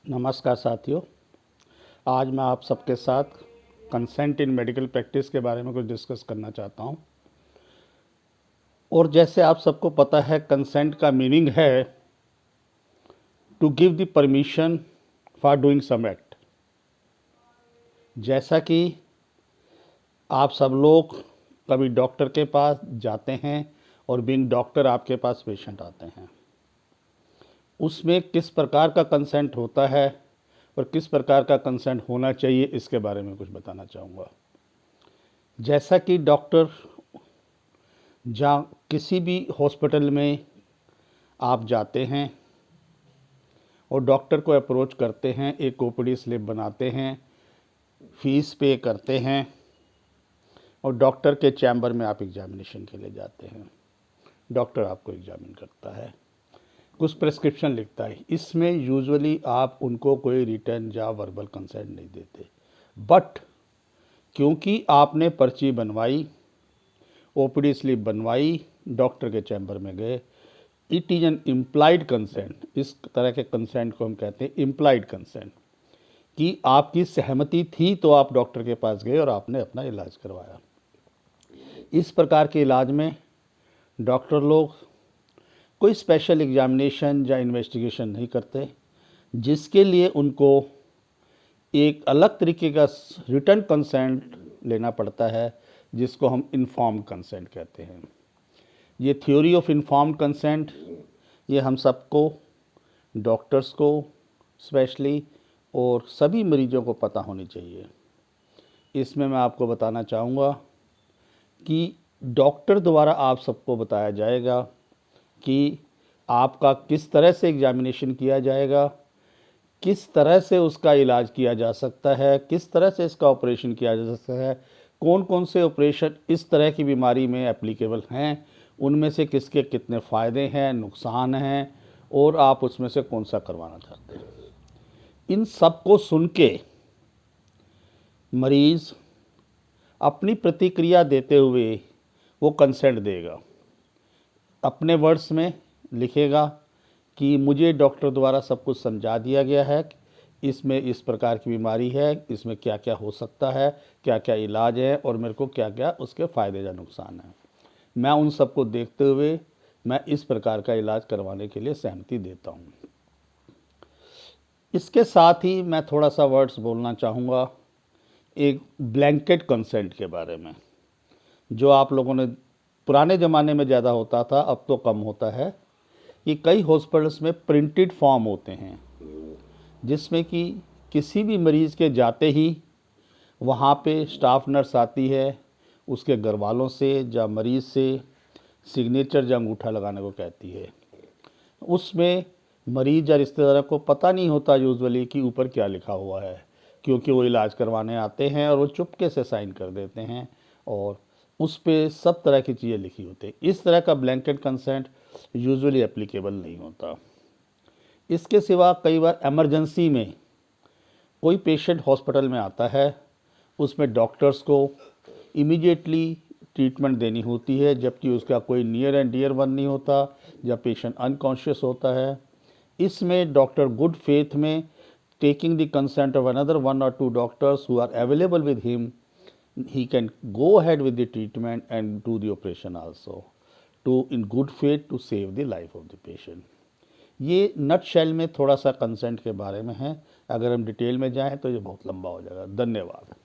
नमस्कार साथियों। आज मैं आप सबके साथ कंसेंट इन मेडिकल प्रैक्टिस के बारे में कुछ डिस्कस करना चाहता हूं। और जैसे आप सबको पता है, कंसेंट का मीनिंग है to give the permission for doing some act. जैसा कि आप सब लोग कभी डॉक्टर के पास जाते हैं और बीइंग डॉक्टर आपके पास पेशेंट आते हैं, उसमें किस प्रकार का कंसेंट होता है और किस प्रकार का कंसेंट होना चाहिए, इसके बारे में कुछ बताना चाहूँगा। जैसा कि डॉक्टर, जहाँ किसी भी हॉस्पिटल में आप जाते हैं और डॉक्टर को अप्रोच करते हैं, एक ओपीडी स्लिप बनाते हैं, फीस पे करते हैं और डॉक्टर के चैम्बर में आप एग्जामिनेशन के लिए जाते हैं। डॉक्टर आपको एग्जामिन करता है, कुछ प्रेस्क्रिप्शन लिखता है। इसमें यूजुअली आप उनको कोई रिटर्न या वर्बल कंसेंट नहीं देते, बट क्योंकि आपने पर्ची बनवाई, ओपीडी स्लिप बनवाई, डॉक्टर के चैम्बर में गए, it is an implied consent. इस तरह के कंसेंट को हम कहते हैं इम्प्लाइड कंसेंट, कि आपकी सहमति थी तो आप डॉक्टर के पास गए और आपने अपना इलाज करवाया। इस प्रकार के इलाज में डॉक्टर लोग कोई स्पेशल एग्जामिनेशन या इन्वेस्टिगेशन नहीं करते, जिसके लिए उनको एक अलग तरीके का रिटर्न कंसेंट लेना पड़ता है, जिसको हम इन्फॉर्म्ड कंसेंट कहते हैं। ये थ्योरी ऑफ इन्फॉर्म्ड कंसेंट, ये हम सबको, डॉक्टर्स को स्पेशली, और सभी मरीजों को पता होनी चाहिए। इसमें मैं आपको बताना चाहूँगा कि डॉक्टर द्वारा आप सबको बताया जाएगा कि आपका किस तरह से एग्जामिनेशन किया जाएगा, किस तरह से उसका इलाज किया जा सकता है, किस तरह से इसका ऑपरेशन किया जा सकता है, कौन कौन से ऑपरेशन इस तरह की बीमारी में एप्लीकेबल हैं, उनमें से किसके कितने फ़ायदे हैं, नुकसान हैं, और आप उसमें से कौन सा करवाना चाहते हैं। इन सब को सुन के मरीज़ अपनी प्रतिक्रिया देते हुए वो कंसेंट देगा, अपने वर्ड्स में लिखेगा कि मुझे डॉक्टर द्वारा सब कुछ समझा दिया गया है, इसमें इस प्रकार की बीमारी है, इसमें क्या क्या हो सकता है, क्या क्या इलाज है, और मेरे को क्या क्या उसके फ़ायदे या नुकसान हैं। मैं उन सबको देखते हुए मैं इस प्रकार का इलाज करवाने के लिए सहमति देता हूँ। इसके साथ ही मैं थोड़ा सा वर्ड्स बोलना चाहूँगा एक ब्लैंकेट कंसेंट के बारे में, जो आप लोगों ने पुराने ज़माने में ज़्यादा होता था, अब तो कम होता है। कि कई हॉस्पिटल्स में प्रिंटेड फॉर्म होते हैं, जिसमें कि किसी भी मरीज़ के जाते ही वहाँ पे स्टाफ नर्स आती है, उसके घर वालों से या मरीज़ से सिग्नेचर या अंगूठा लगाने को कहती है। उसमें मरीज या रिश्तेदारों को पता नहीं होता यूजुअली कि ऊपर क्या लिखा हुआ है, क्योंकि वो इलाज करवाने आते हैं और वो चुपके से साइन कर देते हैं और उस पर सब तरह की चीज़ें लिखी होती हैं। इस तरह का ब्लैंकेट कंसेंट यूजुअली एप्लीकेबल नहीं होता। इसके सिवा कई बार इमरजेंसी में कोई पेशेंट हॉस्पिटल में आता है, उसमें डॉक्टर्स को इमीडिएटली ट्रीटमेंट देनी होती है, जबकि उसका कोई नियर एंड डियर वन नहीं होता, जब पेशेंट अनकॉन्शियस होता है। इसमें डॉक्टर गुड फेथ में taking the consent of another 1 or 2 doctors who are available with him, he can go ahead with the treatment and do the operation also, to in good faith to save the life of the patient. ये नट shell में थोड़ा सा consent के बारे में है। अगर हम डिटेल में जाएं तो ये बहुत लंबा हो जाएगा। धन्यवाद।